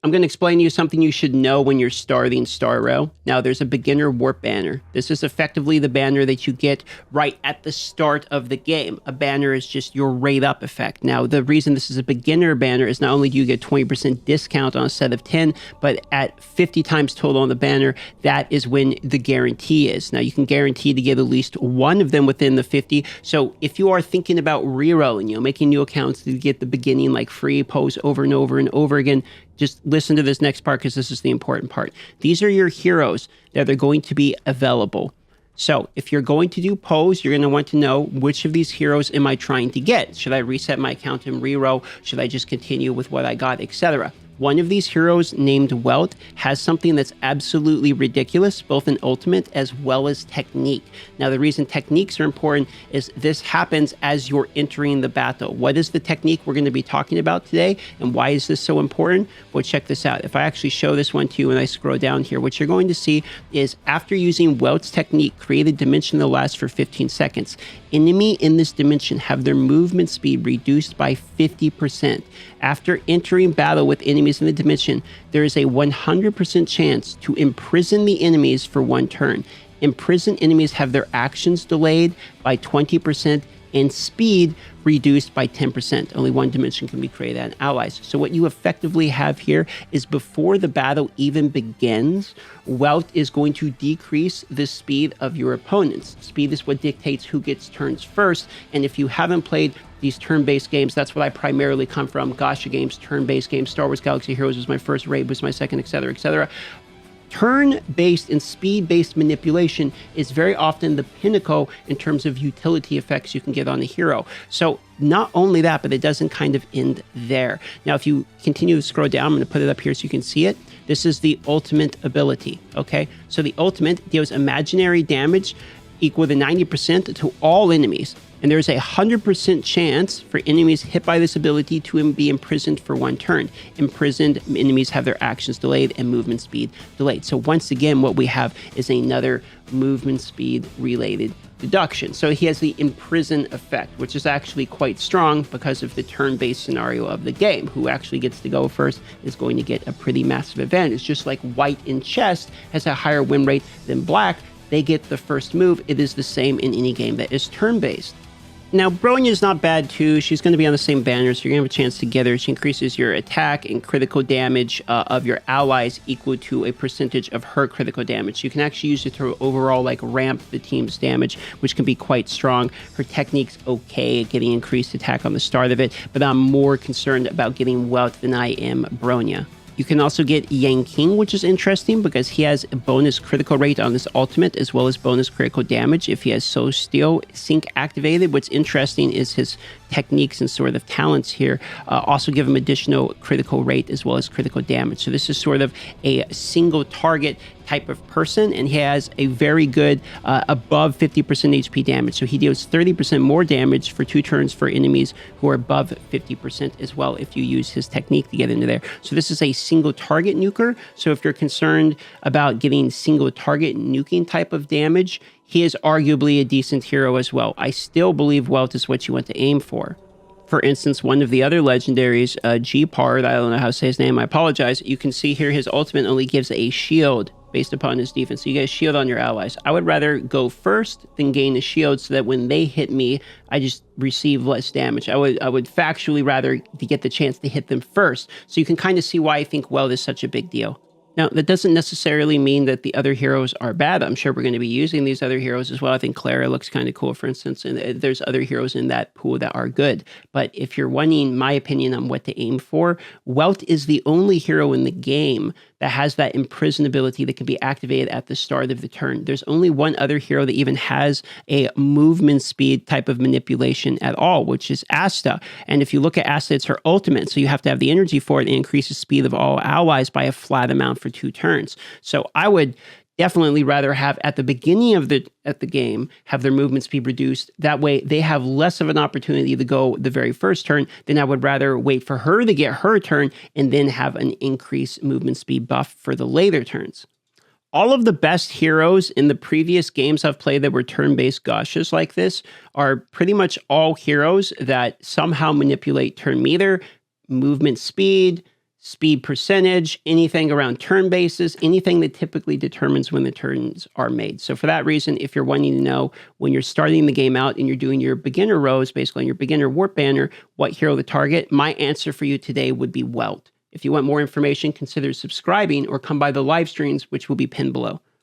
I'm going to explain to you something you should know when you're starting Star Row. Now, there's a beginner warp banner. This is effectively the banner that you get right at the start of the game. A banner is just your rate up effect. Now, the reason this is a beginner banner is not only do you get 20% discount on a set of 10, but at 50 times total on the banner, that is when the guarantee is. Now, you can guarantee to get at least one of them within the 50. So if you are thinking about rerolling, making new accounts to get the beginning like free pose over and over and over again, just listen to this next part because this is the important part. These are your heroes that are going to be available. So if you're going to do pose, you're going to want to know which of these heroes am I trying to get? Should I reset my account and reroll? Should I just continue with what I got, etc.? One of these heroes named Welt has something that's absolutely ridiculous, both in ultimate as well as technique. Now, the reason techniques are important is this happens as you're entering the battle. What is the technique we're going to be talking about today, and why is this so important? Well, check this out. If I actually show this one to you and I scroll down here, what you're going to see is after using Welt's technique, create a dimension that lasts for 15 seconds. Enemy in this dimension have their movement speed reduced by 50%. After entering battle with enemies in the dimension, there is a 100% chance to imprison the enemies for one turn. Imprisoned enemies have their actions delayed by 20% and speed reduced by 10%. Only one dimension can be created on allies. So what you effectively have here is before the battle even begins, Welt is going to decrease the speed of your opponents. Speed is what dictates who gets turns first. And if you haven't played these turn-based games, that's what I primarily come from. Gacha games, turn-based games. Star Wars Galaxy Heroes was my first, Raid was my second, etc., etc. Turn-based and speed-based manipulation is very often the pinnacle in terms of utility effects you can get on a hero. So not only that, but it doesn't kind of end there. Now, if you continue to scroll down, I'm going to put it up here so you can see it. This is the ultimate ability, okay? So the ultimate deals imaginary damage equal to 90% to all enemies. And there's a 100% chance for enemies hit by this ability to be imprisoned for one turn. Imprisoned enemies have their actions delayed and movement speed delayed. So once again, what we have is another movement speed related deduction. So he has the imprison effect, which is actually quite strong because of the turn-based scenario of the game. Who actually gets to go first is going to get a pretty massive advantage. Just like white in chess has a higher win rate than black, they get the first move. It is the same in any game that is turn-based. Now, Bronya is not bad too. She's going to be on the same banner, so you're going to have a chance to get her. She increases your attack and critical damage of your allies equal to a percentage of her critical damage. You can actually use it to overall like ramp the team's damage, which can be quite strong. Her technique's okay at getting increased attack on the start of it, but I'm more concerned about getting Welt than I am Bronya. You can also get Yang King, which is interesting because he has a bonus critical rate on his ultimate as well as bonus critical damage if he has Soul Steel Sync activated. What's interesting is his techniques and sort of talents here also give him additional critical rate as well as critical damage. So this is sort of a single target type of person, and he has a very good above 50% HP damage. So he deals 30% more damage for 2 turns for enemies who are above 50% as well if you use his technique to get into there. So this is a single target nuker. So if you're concerned about getting single target nuking type of damage, he is arguably a decent hero as well. I still believe Welt is what you want to aim for. For instance, one of the other legendaries, G-Pard, I don't know how to say his name, I apologize. You can see here his ultimate only gives a shield based upon his defense. So you get a shield on your allies. I would rather go first than gain a shield so that when they hit me, I just receive less damage. I would factually rather to get the chance to hit them first. So you can kind of see why I think Welt is such a big deal. Now, that doesn't necessarily mean that the other heroes are bad. I'm sure we're going to be using these other heroes as well. I think Clara looks kind of cool, for instance, and there's other heroes in that pool that are good. But if you're wanting my opinion on what to aim for, Welt is the only hero in the game that has that imprison ability that can be activated at the start of the turn. There's only one other hero that even has a movement speed type of manipulation at all, which is Asta. And if you look at Asta, it's her ultimate, so you have to have the energy for it and increase the speed of all allies by a flat amount for 2 turns. So I would definitely rather have at the beginning of the game have their movement speed reduced. That way they have less of an opportunity to go the very first turn. Then I would rather wait for her to get her turn and then have an increased movement speed buff for the later turns. All of the best heroes in the previous games I've played that were turn-based gachas like this are pretty much all heroes that somehow manipulate turn meter, movement speed, speed percentage, anything around turn bases, anything that typically determines when the turns are made. So for that reason, if you're wanting to know when you're starting the game out and you're doing your beginner rows, basically on your beginner warp banner, what hero to target, my answer for you today would be Welt. If you want more information, consider subscribing or come by the live streams, which will be pinned below.